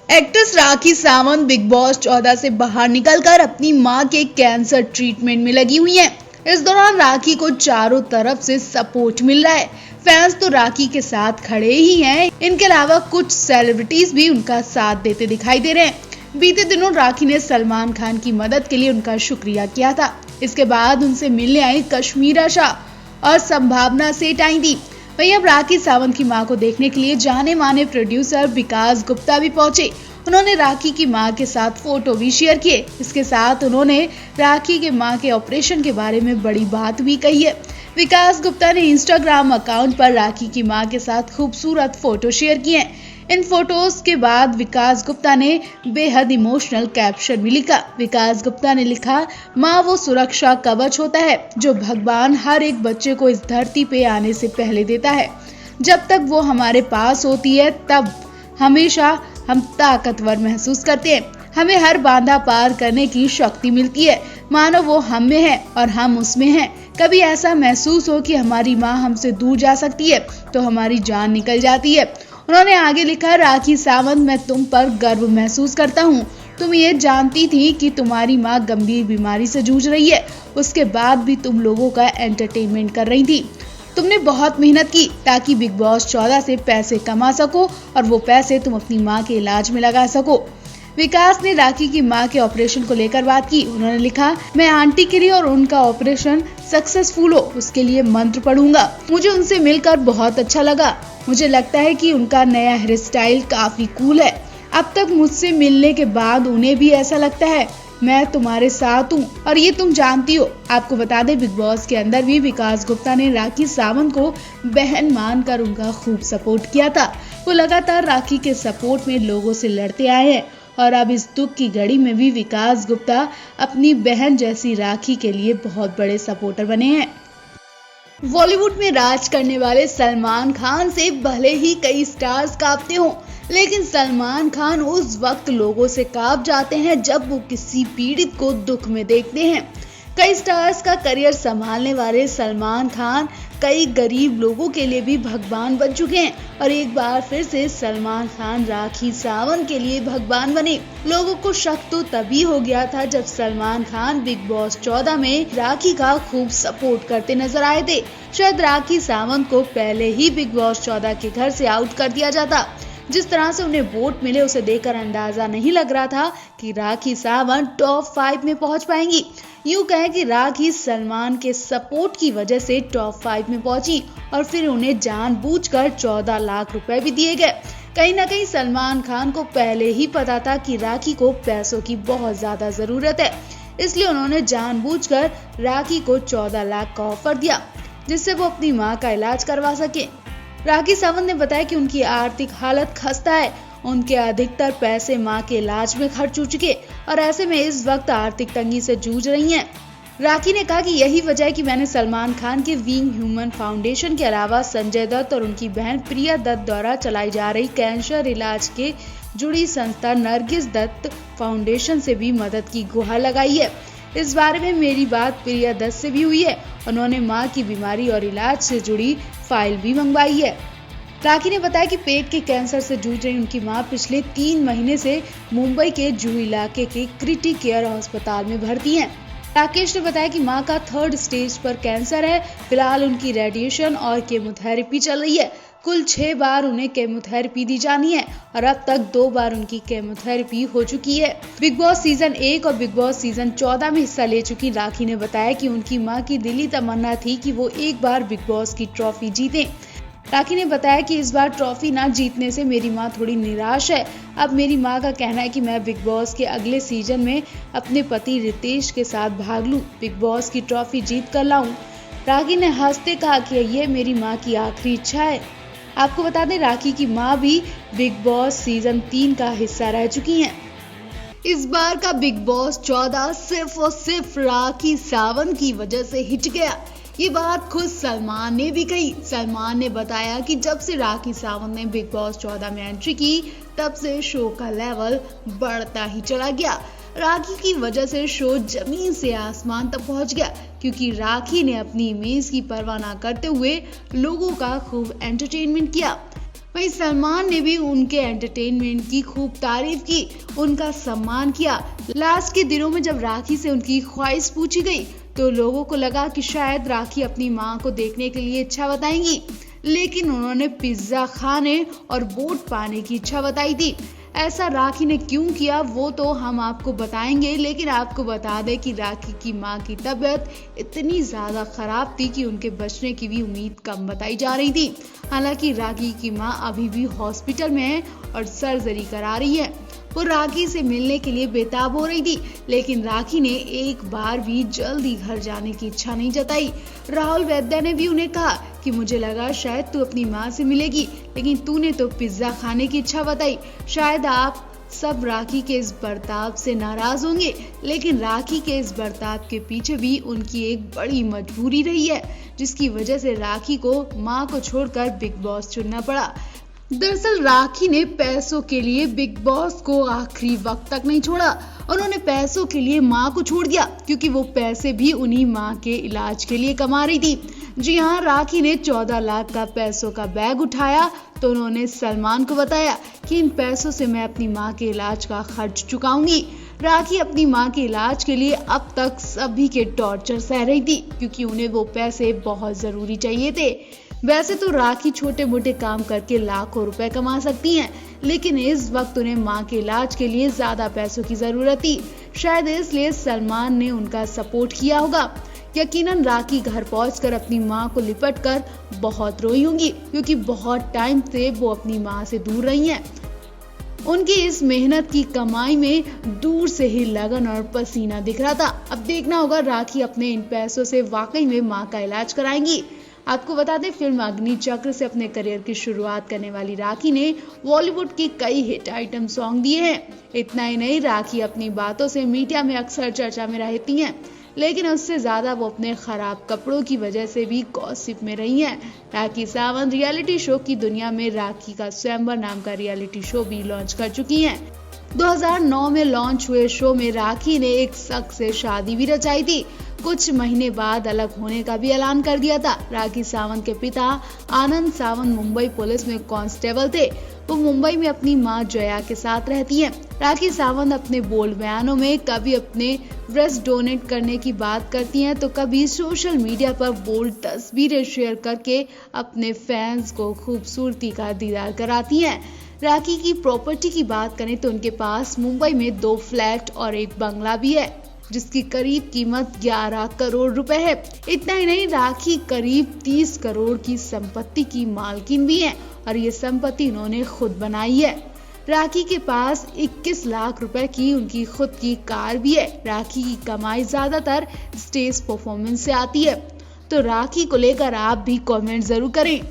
Actress Rakhi Sawant big boss 14 से बाहर निकलकर अपनी मां के कैंसर ट्रीटमेंट में लगी हुई हैं। इस दौरान राखी को चारों तरफ से सपोर्ट मिल रहा है। फैंस तो राखी के साथ खड़े ही हैं। इनके अलावा कुछ सेलिब्रिटीज भी उनका साथ देते दिखाई दे रहे हैं। बीते दिनों राखी ने सलमान खान की मदद के लिए उनका शुक्रिया किया था। इसके बाद उनसे मिलने आई कश्मीरा शाह और संभावना सेठ आई थी। वहीं अब राखी सावंत की मां को देखने के लिए जाने माने प्रोड्यूसर विकास गुप्ता भी पहुंचे। उन्होंने राखी की मां के साथ फोटो भी शेयर किए। इसके साथ उन्होंने राखी के मां के ऑपरेशन के बारे में बड़ी बात भी कही है। विकास गुप्ता ने इंस्टाग्राम अकाउंट पर राखी की मां के साथ खूबसूरत फोटो शेयर किए हैं। इन फोटोज के बाद विकास गुप्ता ने बेहद इमोशनल कैप्शन भी लिखा। विकास गुप्ता ने लिखा, माँ वो सुरक्षा कवच होता है जो भगवान हर एक बच्चे को इस धरती पे आने से पहले देता है। जब तक वो हमारे पास होती है तब हमेशा हम ताकतवर महसूस करते हैं। हमें हर बाधा पार करने की शक्ति मिलती है। मानो वो हम में है और हम उसमें हैं। कभी ऐसा महसूस हो कि हमारी माँ हमसे दूर जा सकती है तो हमारी जान निकल जाती है। उन्होंने आगे लिखा, राखी सावंत, मैं तुम पर गर्व महसूस करता हूँ। तुम ये जानती थी कि तुम्हारी माँ गंभीर बीमारी से जूझ रही है, उसके बाद भी तुम लोगों का एंटरटेनमेंट कर रही थी। तुमने बहुत मेहनत की ताकि बिग बॉस 14 से पैसे कमा सको और वो पैसे तुम अपनी माँ के इलाज में लगा सको। विकास ने राखी की मां के ऑपरेशन को लेकर बात की। उन्होंने लिखा, मैं आंटी के लिए और उनका ऑपरेशन सक्सेसफुल हो उसके लिए मंत्र पढ़ूंगा। मुझे उनसे मिलकर बहुत अच्छा लगा। मुझे लगता है कि उनका नया हेयर स्टाइल काफी कूल है। अब तक मुझसे मिलने के बाद उन्हें भी ऐसा लगता है मैं तुम्हारे साथ हूँ और ये तुम जानती हो। आपको बता दें, बिग बॉस के अंदर भी विकास गुप्ता ने राखी सावंत को बहन मानकर उनका खूब सपोर्ट किया था। वो लगातार राखी के सपोर्ट में लोगों से लड़ते आए हैं और अब इस दुख की घड़ी में भी विकास गुप्ता अपनी बहन जैसी राखी के लिए बहुत बड़े सपोर्टर बने हैं। बॉलीवुड में राज करने वाले सलमान खान से भले ही कई स्टार्स कांपते हों, लेकिन सलमान खान उस वक्त लोगों से कांप जाते हैं जब वो किसी पीड़ित को दुख में देखते हैं। कई स्टार्स का करियर संभालने वाले सलमान खान कई गरीब लोगों के लिए भी भगवान बन चुके हैं और एक बार फिर से सलमान खान राखी सावंत के लिए भगवान बने। लोगों को शक तो तभी हो गया था जब सलमान खान बिग बॉस 14 में राखी का खूब सपोर्ट करते नजर आए थे। शायद राखी सावंत को पहले ही बिग बॉस 14 के घर से आउट कर दिया जाता। जिस तरह से उन्हें वोट मिले उसे देखकर अंदाजा नहीं लग रहा था कि राखी सावंत टॉप 5 में पहुंच पाएंगी। यूं कहें कि राखी सलमान के सपोर्ट की वजह से टॉप 5 में पहुंची और फिर उन्हें जानबूझकर 14 लाख रुपए भी दिए गए। कहीं ना कहीं सलमान खान को पहले ही पता था कि राखी को पैसों की बहुत ज्यादा जरूरत है, इसलिए उन्होंने जानबूझकर राखी को 14 लाख का ऑफर दिया जिससे वो अपनी मां का इलाज करवा सके। राखी सावंत ने बताया कि उनकी आर्थिक हालत खस्ता है। उनके अधिकतर पैसे मां के इलाज में खर्च हो चुके और ऐसे में इस वक्त आर्थिक तंगी से जूझ रही हैं। राखी ने कहा कि यही वजह है कि मैंने सलमान खान के विंग ह्यूमन फाउंडेशन के अलावा संजय दत्त और उनकी बहन प्रिया दत्त द्वारा चलाई जा रही कैंसर इलाज के जुड़ी संस्था नरगिस दत्त फाउंडेशन से भी मदद की गुहार लगाई है। इस बारे में मेरी बात प्रिया दत्त से भी हुई है। उन्होंने मां की बीमारी और इलाज से जुड़ी फाइल भी मंगवाई है। राखी ने बताया कि पेट के कैंसर से जूझ रही उनकी मां पिछले 3 महीने से मुंबई के जुहू इलाके के क्रिटिक केयर अस्पताल में भर्ती हैं। राकेश ने बताया कि मां का 3rd स्टेज पर कैंसर है। फिलहाल उनकी रेडिएशन और केमोथेरेपी चल रही है। कुल 6 बार उन्हें केमोथेरेपी दी जानी है और अब तक 2 बार उनकी केमोथेरेपी हो चुकी है। बिग बॉस सीजन 1 और बिग बॉस सीजन 14 में हिस्सा ले चुकी राखी ने बताया कि उनकी मां की दिली तमन्ना थी कि वो एक बार बिग बॉस की ट्रॉफी जीतें। राखी ने बताया कि इस बार ट्रॉफी ना जीतने से मेरी मां थोड़ी निराश है। अब मेरी मां का कहना है कि मैं बिग बॉस के अगले सीजन में अपने पति रितेश के साथ भाग लूं, बिग बॉस की ट्रॉफी जीत कर लाऊं। राखी ने हंसते कहा कि ये मेरी मां की आखिरी इच्छा है। आपको बता दें, राखी की मां भी बिग बॉस सीजन 3 का हिस्सा रह चुकी हैं। इस बार का बिग बॉस 14 सिर्फ और सिर्फ राखी सावंत की वजह से हिट गया। ये बात खुद सलमान ने भी कही। सलमान ने बताया कि जब से राखी सावंत ने बिग बॉस 14 में एंट्री की तब से शो का लेवल बढ़ता ही चला गया। राखी की वजह से शो जमीन से आसमान तक पहुंच गया क्योंकि राखी ने अपनी इमेज की परवाह न करते हुए लोगों का खूब एंटरटेनमेंट किया। वहीं सलमान ने भी उनके एंटरटेनमेंट की खूब तारीफ की, उनका सम्मान किया। लास्ट के दिनों में जब राखी से उनकी ख्वाहिश पूछी गई तो लोगों को लगा कि शायद राखी अपनी मां को देखने के लिए इच्छा बताएंगी, लेकिन उन्होंने पिज्जा खाने और वोट पाने की इच्छा बताई थी। ऐसा राखी ने क्यों किया वो तो हम आपको बताएंगे, लेकिन आपको बता दें कि राखी की मां की तबीयत इतनी ज्यादा खराब थी कि उनके बचने की भी उम्मीद कम बताई जा रही थी। हालांकि राखी की मां अभी भी हॉस्पिटल में है और सर्जरी करा रही है। वो राखी से मिलने के लिए बेताब हो रही थी, लेकिन राखी ने एक बार भी जल्दी घर जाने की इच्छा नहीं जताई। राहुल वैद्य ने भी उन्हें कहा कि मुझे लगा शायद तू अपनी मां से मिलेगी, लेकिन तूने तो पिज्जा खाने की इच्छा बताई। शायद आप सब राखी के इस बर्ताव से नाराज होंगे, लेकिन राखी के इस बर्ताव के पीछे भी उनकी एक बड़ी मजबूरी रही है, जिसकी वजह से राखी को मां को छोड़कर बिग बॉस चुनना पड़ा। दरअसल राखी ने पैसों के लिए बिग बॉस को आखिरी वक्त तक नहीं छोड़ा। उन्होंने पैसों के लिए मां को छोड़ दिया, क्योंकि वो पैसे भी उन्हीं मां के इलाज के लिए कमा रही थी। जी हाँ, राखी ने 14 लाख का पैसों का बैग उठाया तो उन्होंने सलमान को बताया कि इन पैसों से मैं अपनी मां के इलाज का खर्च चुकाऊंगी। राखी अपनी मां के इलाज के लिए अब तक सभी के टॉर्चर सह रही थी, क्योंकि उन्हें वो पैसे बहुत जरूरी चाहिए थे। वैसे तो राखी छोटे मोटे काम करके लाखों रुपए कमा सकती हैं, लेकिन इस वक्त उन्हें मां के इलाज के लिए ज्यादा पैसों की जरूरत थी। शायद इसलिए सलमान ने उनका सपोर्ट किया होगा। यकीनन राखी घर पहुंचकर अपनी मां को लिपटकर बहुत रोई होंगी, क्योंकि बहुत टाइम से वो अपनी मां से दूर रही हैं। उनकी इस मेहनत की कमाई में दूर से ही लगन और पसीना दिख रहा था। अब देखना होगा राखी अपने इन पैसों से वाकई में मां का इलाज कराएंगी। आपको बता दें, फिल्म अग्निचक्र से अपने करियर की शुरुआत करने वाली राखी ने बॉलीवुड की कई हिट आइटम सॉन्ग दिए हैं। इतना ही नहीं, राखी अपनी बातों से मीडिया में अक्सर चर्चा में रहती हैं, लेकिन उससे ज्यादा वो अपने खराब कपड़ों की वजह से भी गॉसिप में रही हैं। राखी सावंत रियलिटी शो की दुनिया में राखी का स्वयंवर नाम का रियलिटी शो भी लॉन्च कर चुकी हैं। 2009 में लॉन्च हुए शो में राखी ने एक शख्स से शादी भी रचाई थी। कुछ महीने बाद अलग होने का भी ऐलान कर दिया था। राखी सावंत के पिता आनंद सावंत मुंबई पुलिस में कांस्टेबल थे। वो मुंबई में अपनी मां जया के साथ रहती हैं। राखी सावंत अपने बोल्ड बयानों में कभी अपने ब्रेस्ट डोनेट करने की बात करती हैं, तो कभी सोशल मीडिया पर बोल्ड तस्वीरें शेयर करके अपने फैंस को खूबसूरती का दीदार कराती हैं। राखी की प्रॉपर्टी की बात करें तो उनके पास मुंबई में 2 फ्लैट और एक बंगला भी है, जिसकी करीब कीमत 11 करोड़ रुपए है। इतना ही नहीं, राखी करीब 30 करोड़ की संपत्ति की मालकिन भी है और ये संपत्ति उन्होंने खुद बनाई है। राखी के पास 21 लाख रुपए की उनकी खुद की कार भी है। राखी की कमाई ज्यादातर स्टेज परफॉर्मेंस से आती है। तो राखी को लेकर आप भी कमेंट जरूर करें।